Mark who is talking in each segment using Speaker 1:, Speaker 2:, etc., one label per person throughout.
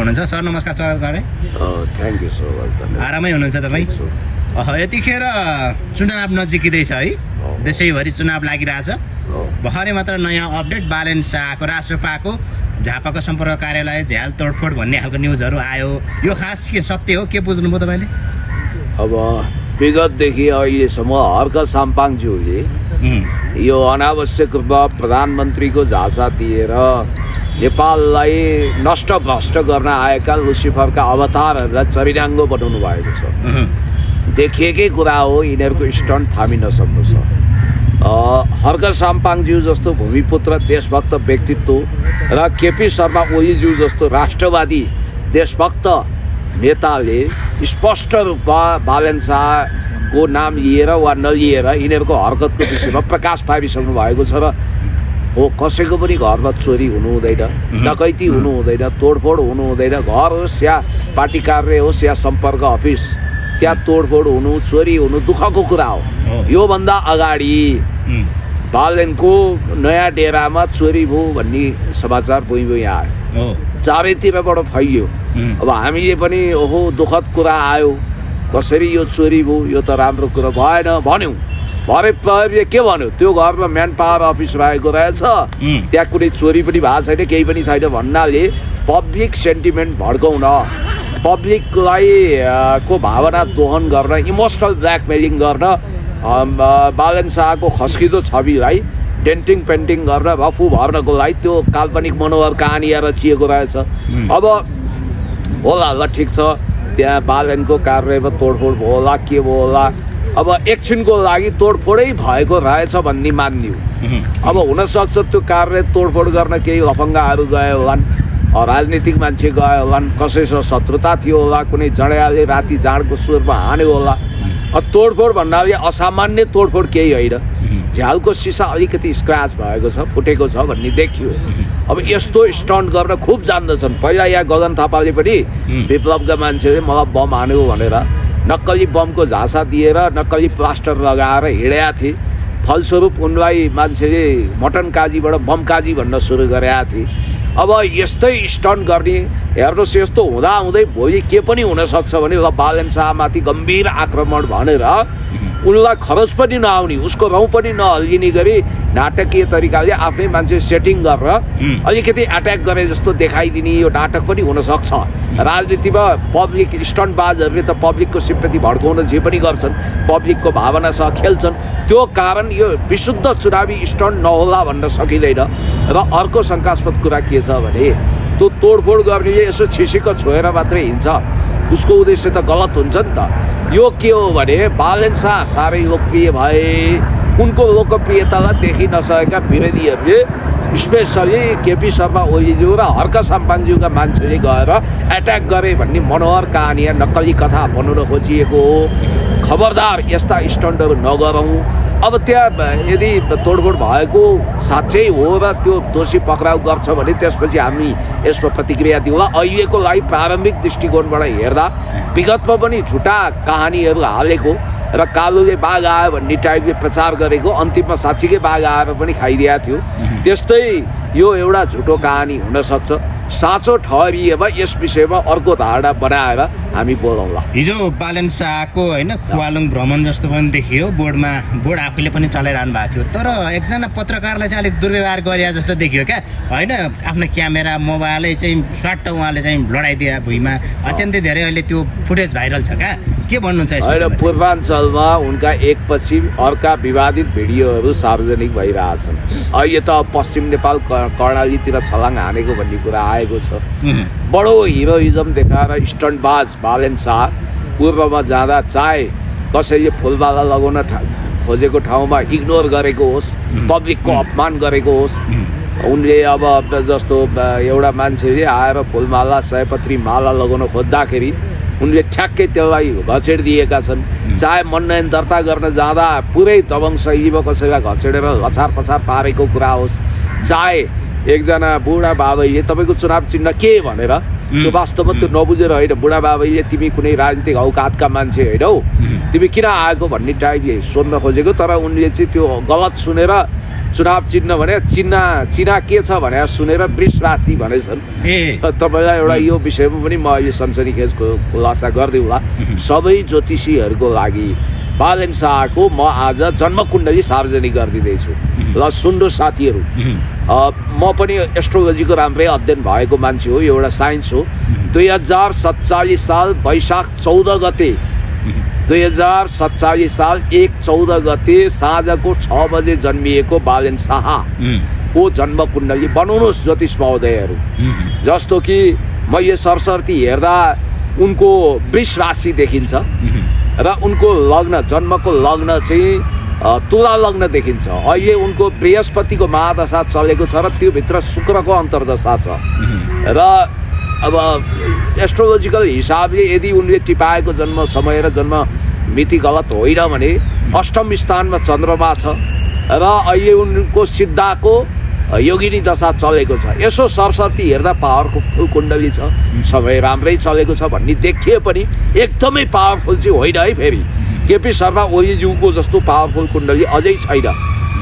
Speaker 1: हुनुहुन्छ सर, नमस्कार, स्वागत गरे।
Speaker 2: Thank you so much.
Speaker 1: आरामै हुनुहुन्छ तपाईँ? यतिखेर चुनाव नजिकिँदैछ है, देशैभरि चुनाव लागिरहेछ। भर्खरै मात्र नयाँ अपडेट बालेन शाहको राष्ट्रपाको झापाको सम्पर्क कार्यालय झ्याल तोडफोड भन्ने खालको न्युजहरू आयो। यो खास के सत्य हो, के बुझ्नुभयो तपाईँले?
Speaker 2: अब विगतदेखि अहिलेसम्म हर्क साम्पाङज्यूले यो अनावश्यक रूपमा प्रधानमन्त्रीको झाँसा दिएर नेपाललाई नष्ट भ्रष्ट गर्न आएका लुसिफरका अवतारहरूलाई चरिडाङ्गो बनाउनु भएको छ। देखिएकै कुरा हो, यिनीहरूको स्टन्ट थामिन सक्नु छ। हर्क साम्पाङज्यू जस्तो भूमिपुत्र देशभक्त व्यक्तित्व र केपी शर्मा ओलीज्यू जस्तो राष्ट्रवादी देशभक्त नेताले स्पष्ट रूपमा बालेन शाहको नाम लिएर वा नलिएर यिनीहरूको हरकतको विषयमा प्रकाश पारिसक्नु भएको छ। र हो, कसैको पनि घरमा चोरी हुनु हुँदैन, डकैती हुनु हुँदैन, तोडफोड हुनु हुँदैन। घर होस् या पार्टी कार्य होस् या सम्पर्क अफिस, त्यहाँ तोडफोड हुनु, चोरी हुनु दुःखको कुरा हो। योभन्दा अगाडि बालेनको नयाँ डेरामा चोरी भयो भन्ने समाचार भुइँ आयो, चारैतिरबाट फैलियो। अब हामीले पनि ओहो दुःखद कुरा आयो, कसरी यो चोरी भयो, यो त राम्रो कुरा भएन भन्यौँ। भरे प्रहरीले के भन्यो, त्यो घरमा म्यान पावर अफिस रहेको रहेछ, त्यहाँ कुनै चोरी पनि भएको छैन, केही पनि छैन भन्नाले पब्लिक सेन्टिमेन्ट भड्काउन, पब्लिकलाई को भावना दोहन गर्न, इमोसनल ब्ल्याकमेलिङ गर्न, बालेन शाहको खस्किँदो छविलाई डेन्टिङ पेन्टिङ गर्न, रफु भर्नको लागि त्यो काल्पनिक मनोहर कहानी रचिएको रहेछ। अब होला ल ठिक छ, त्यहाँ बालेनको कार्यालयमा तोडफोड भयो होला, के भयो होला। अब एकछिनको लागि तोडफोडै भएको रहेछ भन्ने मानियो। अब हुनसक्छ त्यो कार्यालय तोडफोड गर्न केही लफङ्गाहरू गए होलान्, राजनीतिक मान्छे गए होलान्, कसैसँग शत्रुता थियो होला, कुनै जड्याले राति जाँडको स्वरमा हान्यो होला। तोडफोड भन्नाले असामान्य तोडफोड केही होइन, झ्यालको सिसा अलिकति स्क्रच भएको छ, फुटेको छ भन्ने देखियो। अब यस्तो स्टन्ट गर्न खुब जान्दछन्। पहिला यहाँ गगन थापाले पनि विप्लवका मान्छेले मलाई बम हान्यो भनेर नक्कली बमको झाँसा दिएर नक्कली प्लास्टर लगाएर हिँडेका थिए। फलस्वरूप उनलाई मान्छेले मटन काजीबाट बम काजी भन्न सुरु गरेका थिए। अब यस्तै स्टन्ट गर्ने, हेर्नुहोस् यस्तो हुँदाहुँदै भोलि के पनि हुनसक्छ भने ल बालेन शाहमाथि गम्भीर आक्रमण भनेर उनलाई खरच पनि नआउने, उसको रौँ पनि नहल्किने गरी नाटकीय तरिकाले आफ्नै मान्छे सेटिङ गरेर अलिकति एट्याक गरे जस्तो देखाइदिने यो नाटक पनि हुनसक्छ। राजनीतिमा पब्लिक स्टन्टबाजहरूले त पब्लिकको सिम्पथी भड्काउन जे पनि गर्छन्, पब्लिकको भावनासँग खेल्छन्। त्यो कारण यो विशुद्ध चुनावी स्टन्ट नहोला भन्न सकिँदैन। र अर्को शङ्कास्पद कुरा के छ भने त्यो तोडफोड गर्नेले यसो छिसिक्क छोएर मात्रै हिँड्छ, उसको उद्देश्य त गलत हुन्छ नि त। यो के हो भने बालेन शाह साह्रै लोकप्रिय भए, उनको लोकप्रियतालाई देखि नसकेका विरोधीहरूले स्पेसली केपी शर्मा ओलीज्यू र हर्क साम्पाङज्यूका मान्छेले गएर एट्याक गरे भन्ने मनोहर कहानी नक्कली कथा बनाउन खोजिएको हो। खबरदार यस्ता स्टन्टहरू नगरौँ। अब त्यहाँ यदि तोडफोड भएको साँच्चै हो र त्यो दोषी पक्राउ गर्छ भने त्यसपछि हामी यसमा प्रतिक्रिया दिउँला। अहिलेको लागि प्रारम्भिक दृष्टिकोणबाट हेर्दा विगतमा पनि झुटा कहानीहरू हालेको र कालुले बाघ आयो भन्ने टाइपले प्रचार गरेको, अन्तिममा साँच्चीकै बाघ आएर पनि खाइदिएको थियो। त्यस्तै यो एउटा झुटो कहानी हुनसक्छ। साँचो ठहरिएमा यस विषयमा अर्को धारणा बनाएर हामी बोलाउँला।
Speaker 1: हिजो बालेन शाहको होइन खुवालुङ भ्रमण जस्तो पनि देखियो, बोर्ड आफैले पनि चलाइरहनु भएको थियो। तर एकजना पत्रकारलाई चाहिँ अलिक दुर्व्यवहार गरे जस्तो देखियो क्या, होइन? आफ्नो क्यामेरा मोबाइलै चाहिँ स्वाट उहाँले चाहिँ लडाइदिए भुइँमा। अत्यन्तै धेरै अहिले त्यो फुटेज भाइरल छ क्या, के भन्नुहुन्छ?
Speaker 2: होइन, पूर्वाञ्चलमा उनका एकपछि अर्का विवादित भिडियोहरू सार्वजनिक भइरहेछन्। अहिले त पश्चिम नेपाल कर्णालीतिर छलाङ हानेको भन्ने कुरा आएको छ। बडो हिरोइजम देखाएर स्टन्टबाज बालेन शाह पूर्वमा जाँदा चाहे कसैले फुलमाला लगाउन खोजेको ठाउँमा इग्नोर गरेको होस्, पब्लिकको अपमान गरेको होस्। उनले अब जस्तो एउटा मान्छेले आएर फुलमाला सयपत्री माला लगाउन खोज्दाखेरि उनले ठ्याक्कै त्यसलाई घचेडिदिएका छन्। चाहे मनोनयन दर्ता गर्न जाँदा पुरै दबङ शैलीमा कसैलाई घचेडेर लछार पछार पारेको कुरा होस्, चाहे एकजना बुढा बाबैले तपाईँको चुनाव चिन्ह के भनेर त्यो वास्तवमा त्यो नबुझेर होइन बुढाबाबैले तिमी कुनै राजनीतिक औकातका मान्छे होइनौ तिमी किन आएको भन्ने टाइपले सोध्न खोजेको तर उनले चाहिँ त्यो गलत सुनेर चुनाव चिन्ह भने चिना के छ भनेर सुनेर वृष राशि भनेछन् तपाईँलाई एउटा यो विषयमा पनि म यो सनसनीखेजको खुलासा गरिदिउँला सबै ज्योतिषीहरूको लागि बालेन शाहको म आज जन्मकुण्डली सार्वजनिक गरिदिँदैछु ल सुन्नु साथीहरू म पनि एस्ट्रोलोजीको राम्रै अध्ययन भएको मान्छे हो यो एउटा साइन्स हो 2047 साल वैशाख 14 गते 2047 साल 1/14 गते साँझको 6 बजे जन्मिएको बालेन शाहको जन्मकुण्डली बनाउनुहोस् ज्योतिष महोदयहरू जस्तो कि म यो सरस्वती हेर्दा उनको वृष राशि देखिन्छ र उनको लग्न जन्मको लग्न चाहिँ तुला लग्न देखिन्छ अहिले उनको बृहस्पतिको महादशा चलेको छ र त्योभित्र शुक्रको अन्तर्दशा छ र अब एस्ट्रोलोजिकल हिसाबले यदि उनले टिपाएको जन्म समय र जन्म मिति गलत होइन भने अष्टम स्थानमा चन्द्रमा छ र अहिले उनको सिद्धाको योगिनी दशा चलेको छ यसो सरस्वती हेर्दा पावरफुल कुण्डली छ समय राम्रै चलेको छ भन्ने देखिए पनि एकदमै पावरफुल चाहिँ होइन है फेरि केपी शर्मा ओलीज्यूको जस्तो पावरफुल कुण्डली अझै छैन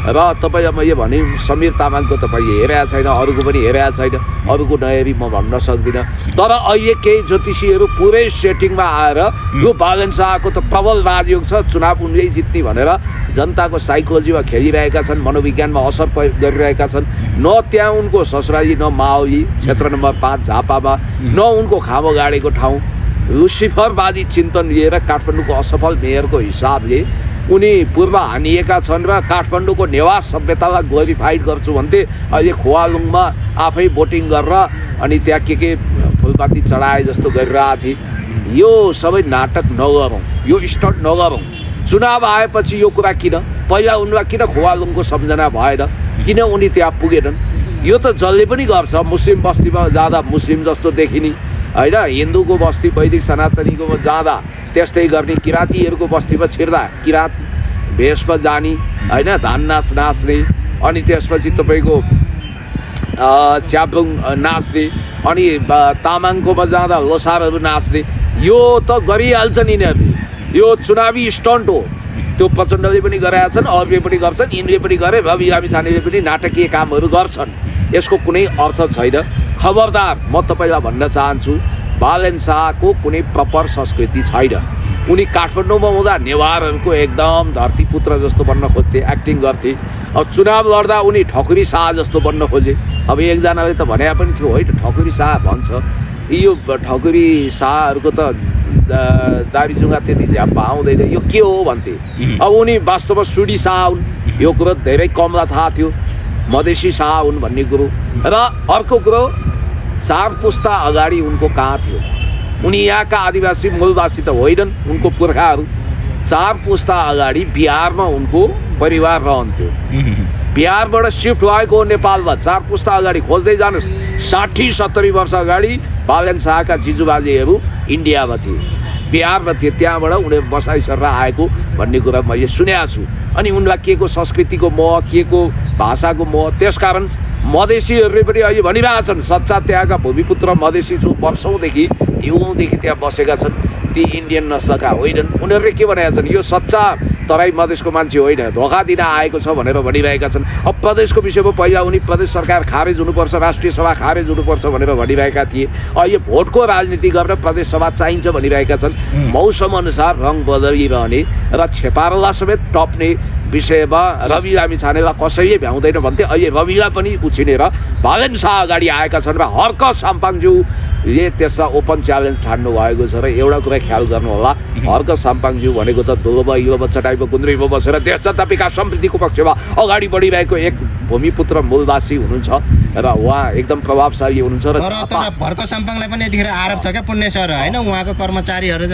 Speaker 2: र तपाईँ मैले भने समीर तामाङको तपाईँले हेरेको छैन अरूको पनि हेरेको छैन अरूको नहेरी म भन्न सक्दिनँ तर अहिले केही ज्योतिषीहरू पुरै सेटिङमा आएर यो बालेन शाहको त प्रबल राजयोग छ चुनाव उनले जित्ने भनेर जनताको साइकोलोजीमा खेलिरहेका छन् मनोविज्ञानमा असर गरिरहेका छन् न त्यहाँ उनको ससुराली न माओली क्षेत्र नम्बर 5 झापामा न उनको खामो गाडेको ठाउँ लुसिफरवादी चिन्तन लिएर काठमाडौँको असफल मेयरको हिसाबले उनी पूर्व हानिएका छन् र काठमाडौँको नेवास सभ्यतालाई ग्लोरिफाइड गर्छु भन्थे अहिले खोवालुङमा आफै बोटिङ गरेर अनि त्यहाँ के फुलपाती चढाए जस्तो गरिरहेको थिए यो सबै नाटक नगरौँ यो स्टन्ट नगरौँ चुनाव आएपछि यो कुरा किन पहिला उनलाई किन खोवालुङको सम्झना भएन किन उनी त्यहाँ पुगेनन् यो त जसले पनि गर्छ मुस्लिम बस्तीमा जाँदा मुस्लिम जस्तो देखिने होइन हिन्दूको बस्ती वैदिक सनातनीको जाँदा त्यस्तै गर्ने किराँतीहरूको बस्तीमा छिर्दा किराँत भेषमा जाने होइन धान नाच्ने अनि त्यसपछि तपाईँको च्याब्रुङ नाच्ने अनि तामाङकोमा जाँदा लोसारहरू नाच्ने यो त गरिहाल्छन् यिनीहरूले यो चुनावी स्टन्ट हो त्यो प्रचण्डले पनि गरेका छन् अरूले पनि गर्छन् यिनले पनि गरे रवि लामिछानेले पनि नाटकीय कामहरू गर्छन् यसको कुनै अर्थ छैन खबरदार म तपाईँलाई भन्न चाहन्छु बालेन शाहको कुनै प्रपर संस्कृति छैन उनी काठमाडौँमा हुँदा नेवारहरूको एकदम धरतीपुत्र जस्तो बन्न खोज्थे एक्टिङ गर्थे अब चुनाव लड्दा उनी ठकुरी शाह जस्तो बन्न खोजे अब एकजनाले त भने पनि थियो होइन ठकुरी शाह भन्छ यो ठकुरी शाहहरूको त दाबीजुङ्गा त्यति झ्याप्पा आउँदैन यो के हो भन्थे अब उनी वास्तवमा सुडी शाह हुन् यो कुरो धेरै कमलाई थाहा थियो मधेसी शाह हुन् भन्ने कुरो र अर्को कुरो 4 पुस्ता अगाडि उनको कहाँ थियो उनी यहाँका आदिवासी मूलवासी त होइनन् उनको पुर्खाहरू 4 पुस्ता अगाडि बिहारमा उनको परिवार रहन्थ्यो बिहारबाट सिफ्ट भएको नेपालमा 4 पुस्ता अगाडि खोज्दै जानुहोस् 60-70 वर्ष अगाडि बालेन शाहका जिजुबाजेहरू इन्डियामा थिए बिहारमा थिए त्यहाँबाट उनीहरू बसाइ सरेर आएको भन्ने कुरा मैले सुनेको छु अनि उनलाई के को संस्कृतिको मोह के को भाषाको मोह त्यसकारण मधेसीहरूले पनि अहिले भनिरहेका छन् सच्चा त्यहाँका भूमिपुत्र मधेसी जो वर्षौँदेखि युगौँदेखि त्यहाँ बसेका छन् ती इन्डियन नस्लका होइनन् उनीहरूले के भनेका छन् यो सच्चा तराई मधेसको मान्छे होइन धोका दिन आएको छ भनेर भनिरहेका छन् अब प्रदेशको विषयमा पहिला उनी प्रदेश सरकार खारेज हुनुपर्छ राष्ट्रिय सभा खारेज हुनुपर्छ भनेर भनिरहेका थिए अहिले भोटको राजनीति गरेर प्रदेश सभा चाहिन्छ भनिरहेका छन् मौसम अनुसार रङ बदलिरहने र छेपारोलाई समेत टप्ने विषयमा रवि लामिछानेलाई कसैले भ्याउँदैन भन्थे अहिले रविलाई पनि उछिनेर बालेन शाह अगाडि आएका छन् र हर्क साम्पाङज्यूले त्यसलाई ओपन च्यालेन्ज ठान्नु भएको छ र एउटा कुरा ख्याल गर्नु होला हर्क साम्पाङज्यू भनेको त धुलोमा हिलोमा चटाइमा गुन्द्रीमा बसेर देश जनता विकास समृद्धिको पक्षमा अगाडि बढिरहेको एक भूमिपुत्र मूलवासी हुनुहुन्छ र उहाँ एकदम प्रभावशाली हुनुहुन्छ र
Speaker 1: भर्क साम्पाङलाई पनि यतिखेर आरोप छ क्या पुण्य सर होइन उहाँको कर्मचारीहरू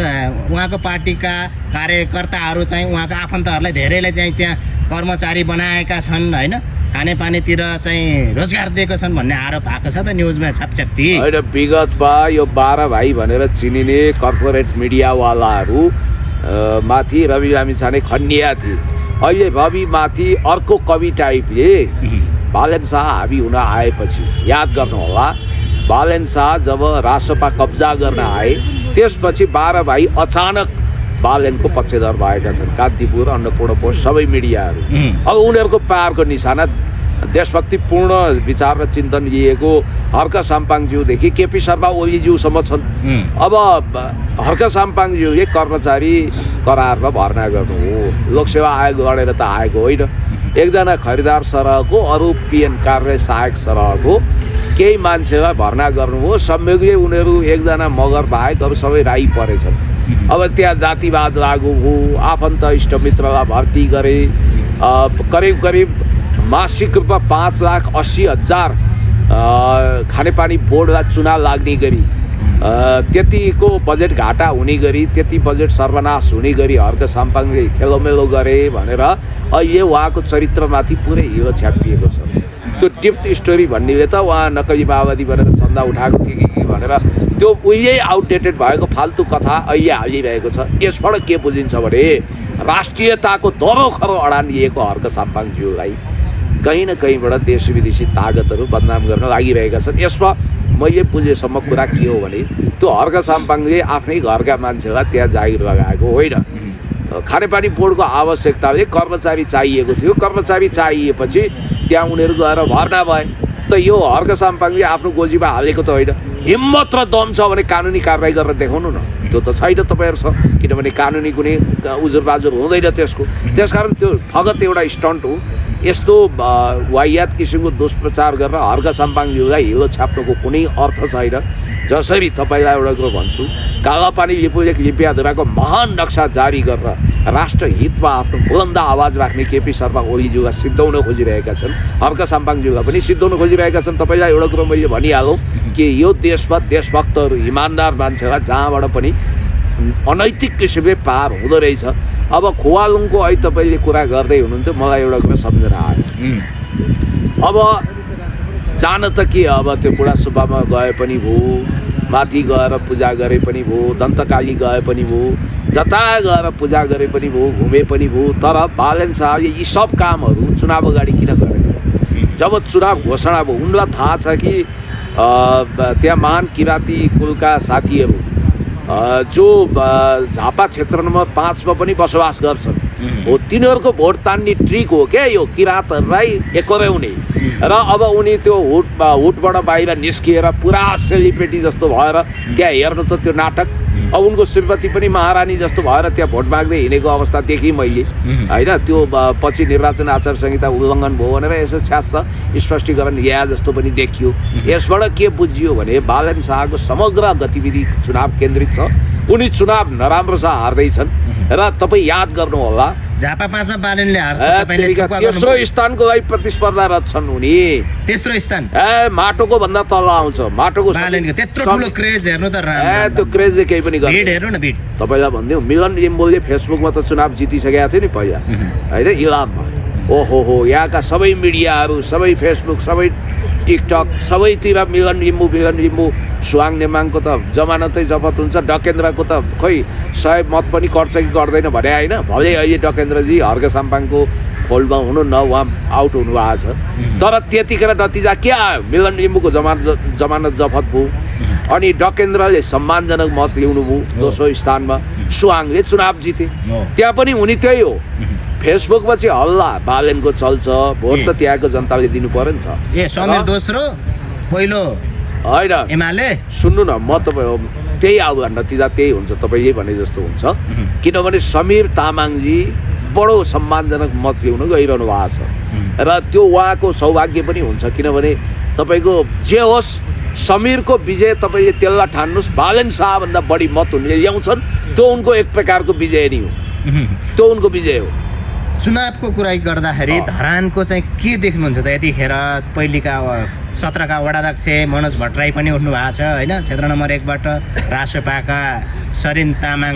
Speaker 1: उहाँको पार्टीका कार्यकर्ताहरू चाहिँ उहाँको आफन्तहरूलाई धेरैलाई चाहिँ त्यहाँ कर्मचारी बनाएका छन् होइन खानेपानीतिर चाहिँ रोजगार दिएको छन् भन्ने आरोप आएको छ त न्युजमा छापछाप्ती
Speaker 2: होइन विगतमा यो 12 भाइ भनेर चिनिने कर्पोरेट मिडियावालाहरू माथि रवि लामिछाने खन्डिया थिए अहिले रवि माथि अर्को कवि टाइपले बालेन शाह हाबी हुन आएपछि याद गर्नु होला बालेन शाह जब रासपा कब्जा गर्न आए त्यसपछि 12 भाइ अचानक बालेनको पक्षधर भएका छन्। कान्तिपुर, अन्नपूर्ण पोस्ट सबै मिडियाहरू। अब उनीहरूको पावरको निशाना देशभक्तिपूर्ण विचार र चिन्तन लिएको हर्क साम्पाङज्यूदेखि केपी शर्मा ओलीज्यूसम्म छन्। अब हर्क साम्पाङज्यूले कर्मचारी करारमा भर्ना गर्नु हो, लोकसेवा आयोग गढेर त आएको होइन। एकजना खरिदार सरहको, अरू पिएन कार्य सहायक सरहको केही मान्छेलाई भर्ना गर्नु हो। संयोगले उनीहरू एकजना मगर बाहेक अरू सबै राई परेछन्। अब त्यहाँ जातिवाद लागू हो, आफन्त इष्टमित्रलाई भर्ती गरे। करिब करिब मासिक रूपमा 5,80,000 खानेपानी बोर्डलाई चुनाव लाग्ने गरी, त्यतिको बजेट घाटा हुने गरी, त्यति बजेट सर्वनाश हुने गरी हर्क साम्पाङले खेलोमेलो गरे भनेर अहिले उहाँको चरित्रमाथि पुरै हिरो छ्यापिएको छ। त्यो टिप्थ स्टोरी भन्नेले त उहाँ नक्कली माओवादी भनेर चन्दा उठाएको के भनेर त्यो उहिले आउटडेटेड भएको फाल्तु कथा अहिले हालिरहेको छ। यसबाट के बुझिन्छ भने राष्ट्रियताको दरो खरो अडान लिएको हर्क साम्पाङज्यूलाई कहीँ न कहीँबाट देशी विदेशी तागतहरू बदनाम गर्न लागिरहेका छन्। यसमा मैले बुझेसम्म कुरा के हो भने त्यो हर्क साम्पाङले आफ्नै घरका मान्छेलाई त्यहाँ जागिर लगाएको होइन। खानेपानी बोर्डको आवश्यकताले कर्मचारी चाहिएको थियो। कर्मचारी चाहिएपछि त्यहाँ उनीहरू गएर भर्ना भए। त यो हर्क साम्पाङले आफ्नो गोजीमा हालेको त होइन। हिम्मत र दम छ भने कानुनी कारबाही गरेर देखाउनु न। त्यो त छैन तपाईँहरूसँग, किनभने कानुनी कुनै उजुरबाजुर हुँदैन त्यसको। त्यसकारण त्यो फगत एउटा स्टन्ट हो। यस्तो वाहियात किसिमको दुष्प्रचार गरेर हर्क साम्पाङज्यूलाई हिलो छाप्नुको कुनै अर्थ छैन। जसरी तपाईँलाई एउटा कुरो भन्छु, कालापानी लिपुलेक लिपियाधुराको महान नक्सा जारी गरेर राष्ट्र हितमा आफ्नो बुलन्द आवाज राख्ने केपी शर्मा ओलीज्यूलाई सिद्धाउन खोजिरहेका छन्। हर्क साम्पाङज्यूलाई पनि सिद्धाउन खोजिरहेका छन्। तपाईँलाई एउटा कुरो मैले भनिहालौँ कि यो देशमा देशभक्तहरू, इमान्दार मान्छेलाई जहाँबाट पनि अनैतिक किसिमले पार हुँदो रहेछ। अब खोवालुङको अहिले तपाईँले कुरा गर्दै हुनुहुन्थ्यो, मलाई एउटा कुरा सम्झेर आयो। अब जान त के, अब त्यो बुढा सुब्बामा गए पनि भयो, माथि गएर पूजा गरे पनि भयो, दन्तकाली गए पनि भयो, जता गएर पूजा गरे पनि भयो, घुमे पनि भयो। तर बालेन शाहले यी सब कामहरू चुनाव अगाडि किन गरेन? जब चुनाव घोषणा भयो उनलाई थाहा छ कि त्यहाँ महान किराँती कुलका साथीहरू जो झापा क्षेत्र नम्बर 5 मा पनि बसोबास गर्छन् हो, तिनीहरूको भोट तान्ने ट्रिक हो क्या यो किराँतहरूलाई एकोर्याउने। र अब उनी त्यो हुटबाट बाहिर निस्किएर पुरा सेलिब्रेटी जस्तो भएर त्यहाँ हेर्नु त त्यो नाटक। अब उनको श्रीमती पनि महारानी जस्तो भएर त्यहाँ भोट माग्दै हिँडेको अवस्था देखेँ मैले होइन। त्यो पछि निर्वाचन आचार संहिता उल्लङ्घन भयो भनेर यसो छ्यास स्पष्टीकरण या जस्तो पनि देखियो। यसबाट के बुझियो भने बालेन शाहको समग्र गतिविधि चुनाव केन्द्रित छ। उनी चुनाव नराम्रोसँग हार्दैछन् र तपाईँ याद गर्नु होला
Speaker 1: झापा 5 मा बालेनले हार्छ,
Speaker 2: तेस्रो स्थानको लागि प्रतिस्पर्धारत छन् उनी।
Speaker 1: तेस्रो स्थान
Speaker 2: माटोको भन्दा तल आउँछ। माटोको
Speaker 1: बालेनको त्यत्रो ठुलो क्रेज हेर्नु त
Speaker 2: त्यो क्रेजले केही पनि
Speaker 1: गर्दैन। हेर्नु न भिड
Speaker 2: तपाईलाई भन्दियो, मिलन लिम्बुले फेसबुकमा त चुनाव जितिसकेका थियो नि पहिला होइन, इलाममा। ओहो यहाँका सबै मिडियाहरू, सबै फेसबुक, सबै टिकटक, सबैतिर मिलन लिम्बू। सुहाङ नेमाङको त जमानतै जफत हुन्छ, डकेन्द्रको त खोइ 100 मत पनि कट्छ कि कट्दैन भने होइन। भले अहिले डकेन्द्रजी हर्क साम्पाङको फोल्डमा हुनु न, उहाँ आउट हुनुभएको छ। तर त्यतिखेर नतिजा के आयो? मिलन लिम्बूको जमानत जफत भयो अनि डकेन्द्रले सम्मानजनक मत ल्याउनु भयो दोस्रो स्थानमा। सुहाङले चुनाव जिते, त्यहाँ पनि हुने त्यही हो। फेसबुकमा चाहिँ हल्ला बालेनको चल्छ, भोट त त्यहाँको जनताले दिनु पर्यो नि त।
Speaker 1: ए समीर दोस्रो, पहिलो
Speaker 2: होइन
Speaker 1: एमाले।
Speaker 2: सुन्नु न, म तपाईँ त्यही अब नतिजा त्यही हुन्छ तपाईँले भने जस्तो हुन्छ। किनभने समीर तामाङजी बडो सम्मानजनक मत ल्याउन गइरहनु भएको छ र त्यो उहाँको सौभाग्य पनि हुन्छ। किनभने तपाईँको जे होस्, समीरको विजय तपाईँले त्यसलाई ठान्नुहोस्, बालेन शाहभन्दा बढी मत उनले ल्याउँछन्, त्यो उनको एक प्रकारको विजय नै हो। त्यो उनको विजय हो।
Speaker 1: चुनावको कुरा गर्दाखेरि धरानको चाहिँ के देख्नुहुन्छ त? यतिखेर पहिलेका 17का वडाध्यक्ष मनोज भट्टराई पनि उठ्नु भएको छ होइन, क्षेत्र नम्बर 1 बाट रासपाका सरिन तामाङ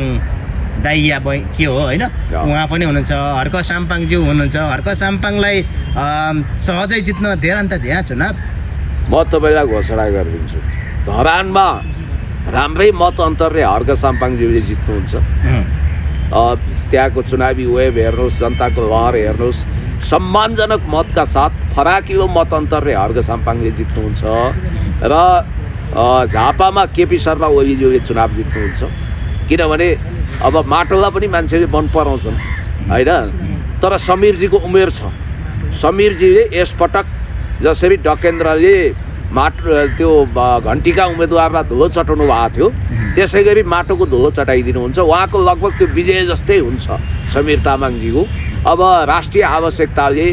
Speaker 1: दाइया के हो होइन, उहाँ पनि हुनुहुन्छ। हर्क साम्पाङज्यू हुनुहुन्छ। हर्क साम्पाङलाई सहजै जित्न धेरै अन्त त्यहाँ चुनाव।
Speaker 2: म तपाईँलाई घोषणा गरिदिन्छु, धरानमा राम्रै मत अन्तरले हर्क साम्पाङज्यूले जित्नुहुन्छ। त्यहाँको चुनावी वेब हेर्नुहोस्, जनताको लहर हेर्नुहोस्, सम्मानजनक मतका साथ फराकिलो मत अन्तरले हर्क साम्पाङले जित्नुहुन्छ। र झापामा केपी शर्मा ओलीज्यूले चुनाव जित्नुहुन्छ किनभने अब माटोलाई पनि मान्छेले मन पराउँछन् होइन तर समीरजीको उमेर छ समीरजीले यसपटक जसरी डकेन्द्रले त्यो घन्टीका उम्मेदवारलाई धुलो चटाउनु भएको थियो त्यसै गरी माटोको धुलो चटाइदिनुहुन्छ उहाँको लगभग त्यो विजय जस्तै हुन्छ समीर तामाङजीको अब राष्ट्रिय आवश्यकताले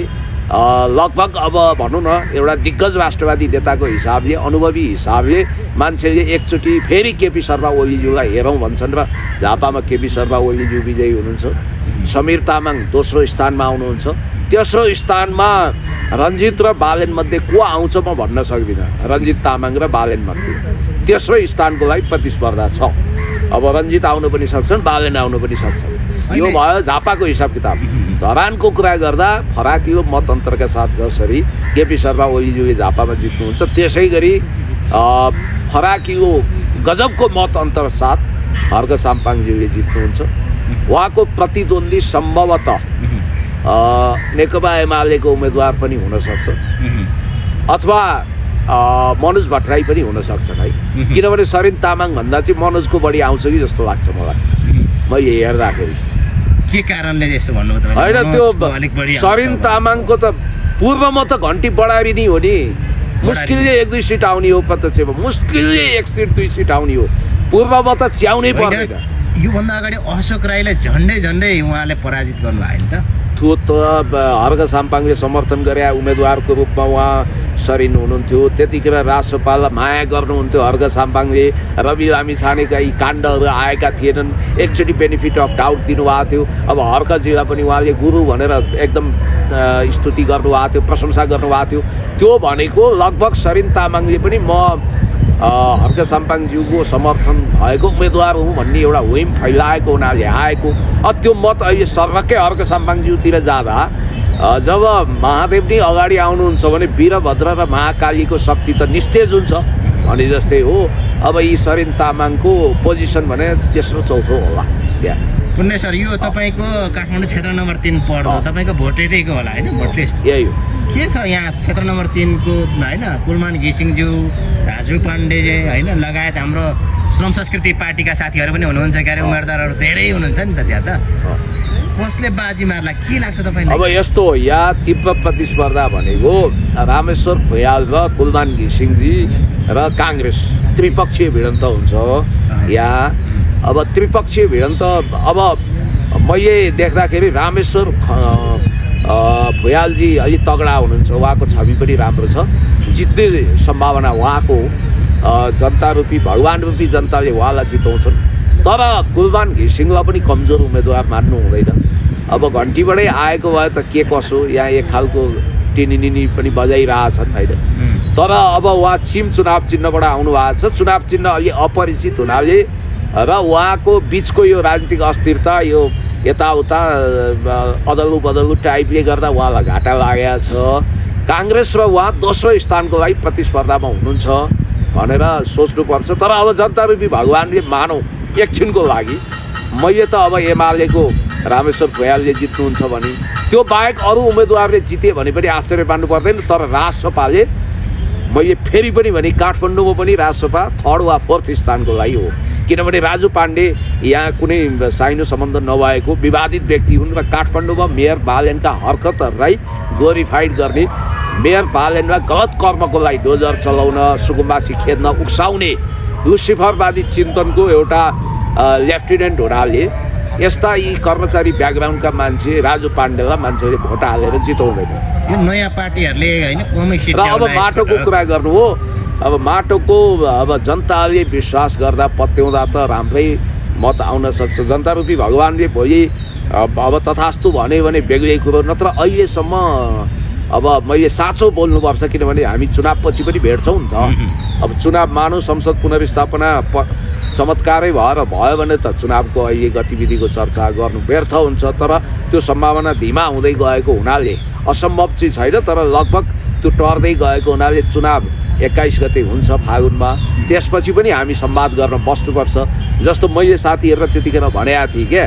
Speaker 2: लगभग अब भनौँ न एउटा दिग्गज राष्ट्रवादी नेताको हिसाबले अनुभवी हिसाबले मान्छेले एकचोटि फेरि केपी शर्मा ओलीज्यूलाई हेरौँ भन्छन् र झापामा केपी शर्मा ओलीज्यू विजयी हुनुहुन्छ समीर तामाङ दोस्रो स्थानमा आउनुहुन्छ तेस्रो स्थानमा रञ्जित र बालेन मध्ये को आउँछ म भन्न सक्दिनँ रञ्जित तामाङ र बालेन मध्ये तेस्रो स्थानको लागि प्रतिस्पर्धा छ अब रञ्जित आउनु पनि सक्छन् बालेन आउनु पनि सक्छन् यो भयो झापाको हिसाब किताब धरानको कुरा गर्दा फराकिलो मत अन्तरका साथ जसरी केपी शर्मा ओलीज्यूले झापामा जित्नुहुन्छ त्यसै गरी फराकिलो गजबको मत अन्तर साथ हर्क साम्पाङज्यूले जित्नुहुन्छ उहाँको प्रतिद्वन्दी सम्भवतः नेकपा एमालेको उम्मेदवार पनि हुनसक्छ अथवा मनोज भट्टराई पनि हुनसक्छन् है किनभने सरिन तामाङ भन्दा चाहिँ मनोजको बढी आउँछ कि जस्तो लाग्छ मलाई मैले हेर्दाखेरि
Speaker 1: के कारणले यस्तो भन्नु
Speaker 2: होइन त्यो सरिन तामाङको त पूर्वमा त घन्टी बढारी नै हो नि मुस्किलले 1-2 सिट आउने हो प्रत्यक्षमा मुस्किलले 1 सिट 2 सिट आउने हो पूर्वमा त च्याउनै पर्दैन
Speaker 1: योभन्दा अगाडि अशोक राईलाई झन्डै उहाँले पराजित गर्नुभयो नि त
Speaker 2: त्यो त हर्क साम्पाङले समर्थन गरे उम्मेदवारको रूपमा उहाँ सरिन हुनुहुन्थ्यो त्यतिखेर राष्ट्रपाललाई माया गर्नुहुन्थ्यो हर्क साम्पाङले रवि लामिछानेका यी काण्डहरू आएका थिएनन् एकचोटि बेनिफिट अफ डाउट दिनुभएको थियो अब हर्कजीलाई पनि उहाँले गुरु भनेर एकदम स्तुति गर्नुभएको थियो प्रशंसा गर्नुभएको थियो त्यो भनेको लगभग सरिन तामाङले पनि म हर्क साम्पाङज्यूको समर्थन भएको उम्मेदवार हुँ भन्ने एउटा हुइम फैलाएको हुनाले आएको त्यो मत अहिले सर्वकै हर्क साम्पाङज्यूतिर जाँदा जब महादेव नै अगाडि आउनुहुन्छ भने वीरभद्र र महाकालीको शक्ति त निस्तेज हुन्छ भने जस्तै हो अब यी सरिन तामाङको पोजिसन भने तेस्रो चौथो होला त्यहाँ
Speaker 1: पुण्य सर यो तपाईँको काठमाडौँ क्षेत्र नम्बर 3 पर्दो तपाईँको भोट यतैको होला होइन भोट लिस्ट
Speaker 2: यही हो
Speaker 1: के छ यहाँ क्षेत्र नम्बर 3 को होइन कुलमान घिसिङज्यू राजु पाण्डेजी होइन लगायत हाम्रो श्रम संस्कृति पार्टीका साथीहरू पनि हुनुहुन्छ क्यारे उम्मेदवारहरू धेरै हुनुहुन्छ नि त त्यहाँ त कसले बाजी मार्ला के लाग्छ तपाईँलाई
Speaker 2: अब यस्तो हो यहाँ तीव्र प्रतिस्पर्धा भनेको रामेश्वर भुयाल र कुलमान घिसिङजी र काङ्ग्रेस त्रिपक्षीय भिडन्त हुन्छ यहाँ अब त्रिपक्षीय भिडन्त अब मैले देख्दाखेरि रामेश्वर भुयालजी अलि तगडा हुनुहुन्छ उहाँको छवि पनि राम्रो छ जित्ने सम्भावना उहाँको जनता रूपी भगवान रूपी जनताले उहाँलाई जिताउँछन् तर कुलमान घिसिङलाई पनि कमजोर उम्मेदवार मान्नु हुँदैन अब घन्टीबाटै आएको भए त के कसो यहाँ एक खालको टिनिनिनी पनि बजाइरहेछन् होइन तर अब उहाँ चिम चुनाव चिन्हबाट आउनु भएको छ चुनाव चिन्ह अलि अपरिचित हुनाले र उहाँको बिचको यो राजनीतिक अस्थिरता यो यताउता अदलु बदलु टाइपले गर्दा उहाँलाई घाटा लागेको छ काङ्ग्रेस र उहाँ दोस्रो स्थानको लागि प्रतिस्पर्धामा हुनुहुन्छ भनेर सोच्नुपर्छ तर अब जनता रूपी भगवानले मानौँ एकछिनको लागि मैले त अब एमालेको रामेश्वर भुयालले जित्नुहुन्छ भने त्यो बाहेक अरू उम्मेदवारले जिते भने पनि आश्चर्य मान्नु पर्दैन तर राजसपाले मैले फेरि पनि भने काठमाडौँमा पनि राजसपा 3rd वा 4th स्थानको लागि हो किनभने राजु पाण्डे यहाँ कुनै साइनो सम्बन्ध नभएको विवादित व्यक्ति हुन् र काठमाडौँमा मेयर बालेनका हरकतहरूलाई ग्लोरिफाइड गर्ने मेयर बालेनमा गलत कर्मको लागि डोजर चलाउन सुकुम्बासी खेद्न उक्साउने लुसिफरवादी चिन्तनको एउटा लेफ्टिनेन्ट हुनाले यस्ता यी कर्मचारी ब्याकग्राउन्डका मान्छे राजु पाण्डेलाई मान्छेले भोट हालेर जिताउँदैन
Speaker 1: यो नयाँ पार्टीहरूले होइन कमै सिट
Speaker 2: र अब माटोको कुरा गर्नु हो अब माटोको अब जनताले विश्वास गर्दा पत्याउँदा त राम्रै मत आउन सक्छ जनता रूपी भगवानले भोलि अब तथास्तु भन्यो भने बेग्लै कुरो नत्र अहिलेसम्म अब मैले साँचो बोल्नुपर्छ किनभने हामी चुनावपछि पनि भेट्छौँ नि त अब चुनाव मानौँ संसद पुनर्स्थापना चमत्कारै भएर भयो भने त चुनावको अहिले गतिविधिको चर्चा गर्नु व्यर्थ हुन्छ तर त्यो सम्भावना धीमा हुँदै गएको हुनाले असम्भव चाहिँ छैन तर लगभग त्यो टर्दै गएको हुनाले चुनाव 21 गते हुन्छ फागुनमा त्यसपछि पनि हामी संवाद गर्न बस्नुपर्छ जस्तो मैले साथीहरूलाई त्यतिखेर भनेको थिएँ क्या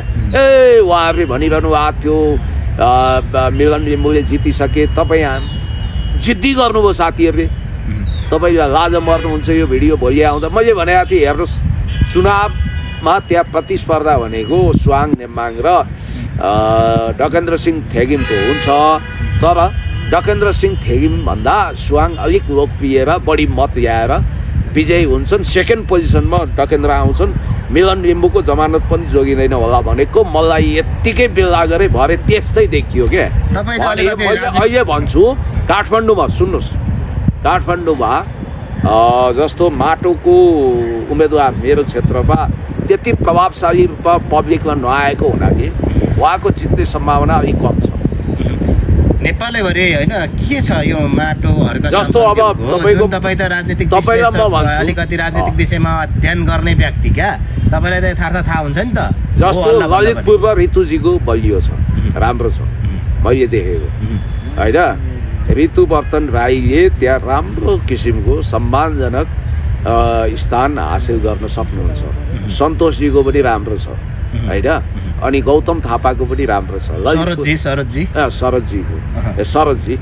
Speaker 2: उहाँहरूले भनिरहनु भएको थियो मिलन लिम्बूले जितिसके तपाईँ जिद्दी गर्नुभयो साथीहरूले तपाईँले लाज मर्नुहुन्छ यो भिडियो भोलि आउँदा। मैले भनेको थिएँ हेर्नुहोस्, चुनावमा त्यहाँ प्रतिस्पर्धा भनेको स्वाङ नेम्बाङ र डकेन्द्र सिंह थेगिमको हुन्छ, तर डकेन्द्र सिंह थेगिमभन्दा स्वाङ अलिक लोकप्रिय र बढी मत ल्याएर विजयी हुन्छन्। सेकेन्ड पोजिसनमा डकेन्द्र आउँछन्। मिलन लिम्बूको जमानत पनि जोगिँदैन होला भनेको मलाई यत्तिकै बेला गरे भरे त्यस्तै देखियो क्या। मैले अहिले भन्छु काठमाडौँमा सुन्नुहोस्, काठमाडौँमा जस्तो माटोको उम्मेदवार मेरो क्षेत्रमा त्यति प्रभावशाली रूपमा पब्लिकमा नआएको हुनाले उहाँको जित्ने सम्भावना अलिक कम छ।
Speaker 1: नेपालैभरि होइन के छ यो माटोहरूको
Speaker 2: जस्तो अब
Speaker 1: तपाईँ त राजनीतिक अलिकति राजनीतिक विषयमा अध्ययन गर्ने व्यक्ति क्या, तपाईँलाई त यथार्थ थाहा हुन्छ नि त।
Speaker 2: जस्तो ललितपुरमा ऋतुजीको बलियो छ, राम्रो छ मैले देखेको होइन। ऋतुवर्तन राईले त्यहाँ राम्रो किसिमको सम्मानजनक स्थान हासिल गर्न सक्नुहुन्छ। सन्तोषजीको पनि राम्रो छ होइन, अनि गौतम थापाको पनि राम्रो छ। शरदजी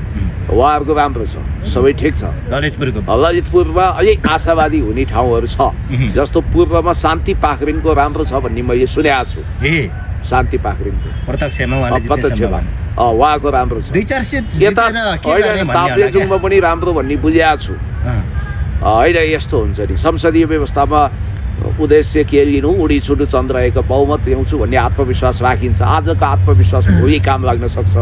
Speaker 2: उहाँहरूको राम्रो छ, सबै ठिक छ। ललितपुरमा अलिक आशावादी हुने ठाउँहरू छ, जस्तो पूर्वमा शान्ति पाखरिनको राम्रो छ भन्ने मैले सुनेको छु। शान्ति पाखरिनको प्रत्यक्षमा उहाँको राम्रो छ। यता होइन ताप्लेजुङमा पनि राम्रो भन्ने बुझेको छु होइन। यस्तो हुन्छ नि संसदीय व्यवस्थामा उद्देश्य के लिनु, उडी छुडु चन्द्रहेको बहुमत ल्याउँछु भन्ने आत्मविश्वास राखिन्छ। आजको आत्मविश्वास भोलि काम लाग्न सक्छ,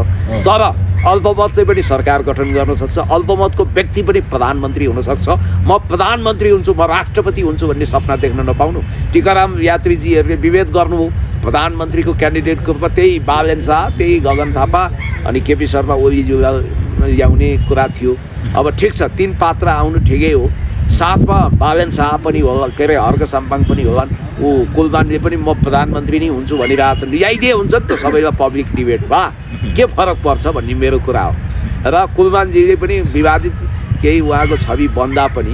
Speaker 2: तर अल्पमतले पनि सरकार गठन गर्न सक्छ। अल्पमतको व्यक्ति पनि प्रधानमन्त्री हुनसक्छ। म प्रधानमन्त्री हुन्छु, म राष्ट्रपति हुन्छु भन्ने सपना देख्न नपाउनु। टिकाराम यात्रीजीहरूले विभेद गर्नुभयो प्रधानमन्त्रीको क्यान्डिडेटको रूपमा, त्यही बालेन शाह, त्यही गगन थापा अनि केपी शर्मा ओलीज्यूलाई ल्याउने कुरा थियो। अब ठिक छ, 3 पात्र आउनु ठिकै हो, साथमा बालेन शाह पनि होला, के अरे हर्क साम्पाङ पनि होला, ऊ कुलमानले पनि म प्रधानमन्त्री नै हुन्छु भनिरहेछन्। ल्याइदिए हुन्छ नि त सबैलाई पब्लिक डिबेट भा के फरक पर्छ भन्ने मेरो कुरा हो। र कुलमानजीले पनि विवादित केही उहाँको छवि बन्दा पनि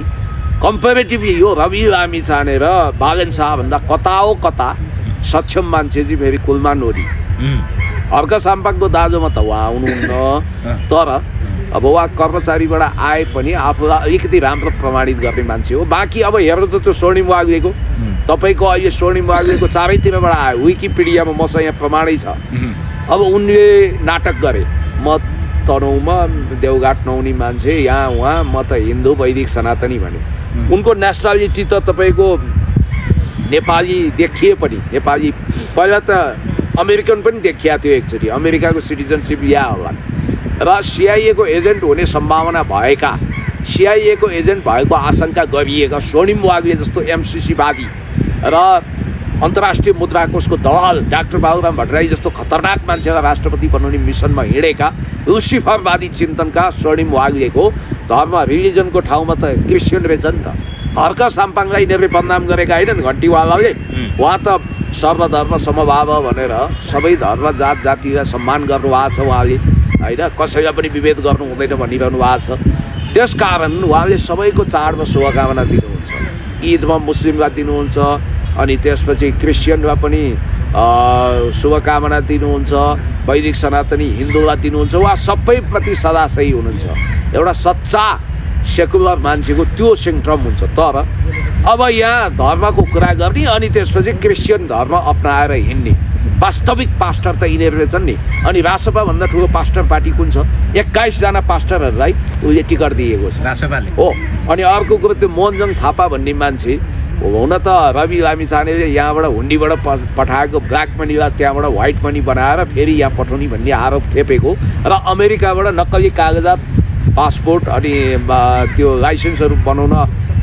Speaker 2: कम्पेरेटिभली यो रवि लामिछाने र बालेन शाहभन्दा कता हो कता सक्षम मान्छे चाहिँ फेरि कुलमान ओली। हर्क साम्पाङको दाजुमा त उहाँ आउनुहुन्न, तर अब उहाँ कर्मचारीबाट आए पनि आफूलाई अलिकति राम्रो प्रमाणित गर्ने मान्छे हो। बाँकी अब हेर्नु त त्यो स्वर्णिम वाग्लेको, तपाईँको अहिले स्वर्णिम वाग्लेको चारैतिरबाट आयो, विकिपिडियामा मसँग यहाँ प्रमाणै छ। अब उनले नाटक गरे, म तनहुँमा देवघाट नहुने मान्छे, यहाँ उहाँ म त हिन्दू वैदिक सनातनी भने। उनको नेसनालिटी त तपाईँको नेपाली देखिए पनि, नेपाली पहिला त अमेरिकन पनि देखिया थियो एकचोटि, अमेरिकाको सिटिजनसिप ल्या होला। र सिआइएको एजेन्ट हुने सम्भावना भएका, सिआइएको एजेन्ट भएको आशंका गरिएका स्वर्णिम वाग्ले जस्तो एमसिसीवादी र अन्तर्राष्ट्रिय मुद्रा कोषको दलाल डाक्टर बाबुराम भट्टराई जस्तो खतरनाक मान्छेलाई राष्ट्रपति बनाउने मिसनमा हिँडेका लुसिफरवादी चिन्तनका स्वर्णिम वाग्लेको धर्म रिलिजनको ठाउँमा त क्रिस्चियन रहेछ नि त। हर्क साम्पाङलाई यिनीहरूले बदनाम गरेका होइनन् घन्टीवालाले। उहाँ त सर्वधर्म समभाव भनेर सबै धर्म जात जातिलाई सम्मान गर्नुभएको छ उहाँले होइन, कसैलाई पनि विभेद गर्नु हुँदैन भनिरहनु भएको छ। त्यसकारण उहाँले सबैको चाडमा शुभकामना दिनुहुन्छ। ईदमा मुस्लिमलाई दिनुहुन्छ, अनि त्यसपछि क्रिस्चियनमा पनि शुभकामना दिनुहुन्छ, वैदिक सनातनी हिन्दूलाई दिनुहुन्छ। उहाँ सबैप्रति सदा सही हुनुहुन्छ। एउटा सच्चा सेकुलर मान्छेको त्यो सिम्पटम हुन्छ। तर अब यहाँ धर्मको कुरा गर्ने अनि त्यसपछि क्रिस्चियन धर्म अपनाएर हिँड्ने वास्तविक पास्टर त यिनीहरूले छन् नि। अनि रासपाभन्दा ठुलो पास्टर पार्टी कुन छ? 21 जना पास्टरहरूलाई उसले टिकट दिएको छ रासपाले हो। अनि अर्को कुरो त्यो मोहनजङ थापा भन्ने मान्छे हुन त रवि लामिछानेले यहाँबाट हुन्डीबाट पठाएको ब्ल्याक मनीलाई त्यहाँबाट व्हाइट मनी बनाएर फेरि यहाँ पठाउने भन्ने आरोप खेपेको र अमेरिकाबाट नक्कली कागजात पासपोर्ट अनि त्यो लाइसेन्सहरू बनाउन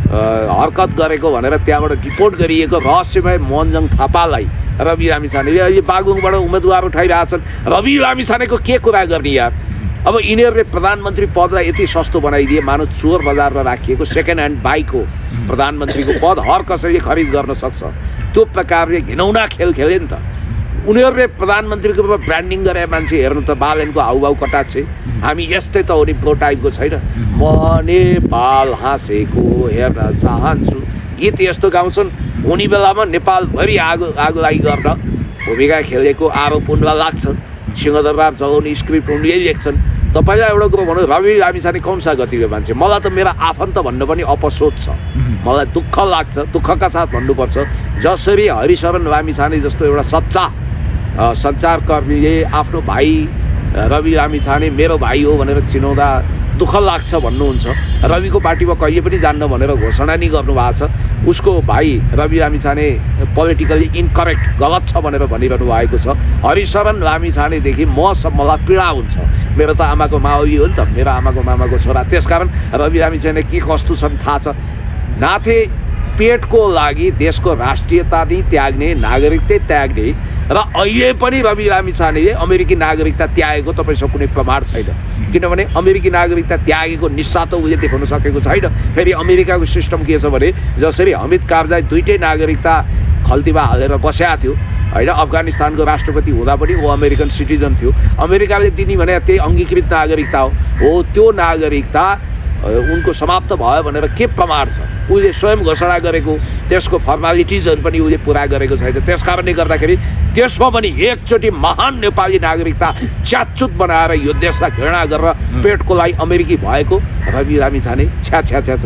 Speaker 2: हरकत गरेको भनेर त्यहाँबाट रिपोर्ट गरिएको रहस्यमय मोहनजङ थापालाई रवि लामिछानेले अहिले बागलुङबाट उम्मेदवार उठाइरहेछन्। रवि लामिछानेको के कुरा गर्ने यार? अब यिनीहरूले प्रधानमन्त्री पदलाई यति सस्तो बनाइदिए, मानव चोर बजारमा राखिएको सेकेन्ड ह्यान्ड बाइक हो प्रधानमन्त्रीको पद, हर कसैले खरिद गर्न सक्छ। त्यो प्रकारले घिनौना खेल खेले नि त उनीहरूले। प्रधानमन्त्रीको रूपमा ब्रान्डिङ गरे मान्छे हेर्नु त बालेनको हाउभाउ कटाक्षे, हामी यस्तै त हो नि प्रो टाइपको छैन। म नेपाल हाँसेको हेर्न चाहन्छु गीत यस्तो गाउँछन्। उनी बेलामा नेपालभरि आगोलाई गर्न भूमिका खेलेको आरोप उनलाई लाग्छ। सिंहदरबार जगाउने स्क्रिप्ट उनले लेख्छन्। तपाईँलाई एउटा कुरो भनौँ, रवि लामिछाने कौन सा गतिको मान्छे? मलाई त मेरो आफन्त भन्नु पनि अपसोच छ, मलाई दुःख लाग्छ, दुःखका साथ भन्नुपर्छ। जसरी हरिशरण लामिछाने जस्तो एउटा सच्चा सञ्चारकर्मीले आफ्नो भाइ रवि लामिछाने मेरो भाइ हो भनेर चिनाउँदा दुःख लाग्छ भन्नुहुन्छ। रविको पार्टीमा कहिले पनि जान्न भनेर घोषणा नि गर्नुभएको छ। उसको भाइ रवि लामिछाने पोलिटिकली इनकरेक्ट, गलत छ भनेर भनिरहनु भएको छ। हरिशरण लामिछानेदेखि मसम्मलाई पीडा हुन्छ। मेरो त आमाको मावली हो नि त, मेरो आमाको मामाको छोरा। त्यसकारण रवि लामिछाने के कस्तो छन् थाहा छ। नाथे पेटको लागि देशको राष्ट्रियता नै त्याग्ने, नागरिकतै त्याग्ने र अहिले पनि रवि लामिछानेले अमेरिकी नागरिकता त्यागेको तपाईँसँग कुनै प्रमाण छैन। किनभने अमेरिकी नागरिकता त्यागेको निस्सा त उसले देखाउन सकेको छैन। फेरि अमेरिकाको सिस्टम के छ भने, जसरी हमिद कारजाई दुईटै नागरिकता खल्तीमा हालेर बसेको थियो होइन, अफगानिस्तानको राष्ट्रपति हुँदा पनि ऊ अमेरिकन सिटिजन थियो। अमेरिकाले दिने भने त्यही अङ्गीकृत नागरिकता हो। त्यो नागरिकता उनको समाप्त भयो भनेर के प्रमाण छ? उसले स्वयं घोषणा गरेको त्यसको फर्मालिटिजहरू पनि उसले पुरा गरेको छैन। त्यस कारणले गर्दाखेरि त्यसमा पनि एकचोटि महान नेपाली नागरिकता च्याचुत बनाएर यो देशलाई घृणा गरेर पेटको लागि अमेरिकी भएको रवि लामिछाने छ्या छ्या छ्या छ।